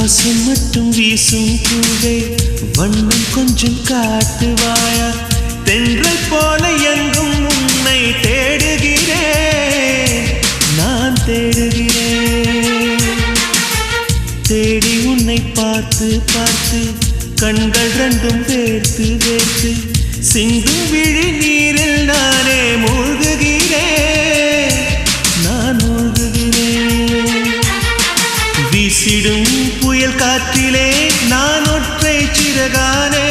வாசம் மட்டும் வீசும் பூவே வண்ணம் கொஞ்சம் காட்டுவாயா தென்றல் போல எங்கும் உன்னை தேடுகிறேன் நான் தேடுகிறேன் தேடி உன்னை பார்த்து பார்த்து கண்கள் ரெண்டும் வேர்த்து வேர்த்து சிந்தும் விழி நீரில் நானே மூழ்குகிறேன் நான் மூழ்குகிறேன் வீசிடும் புயல் காற்றிலே நான் ஒற்றை சிறகானே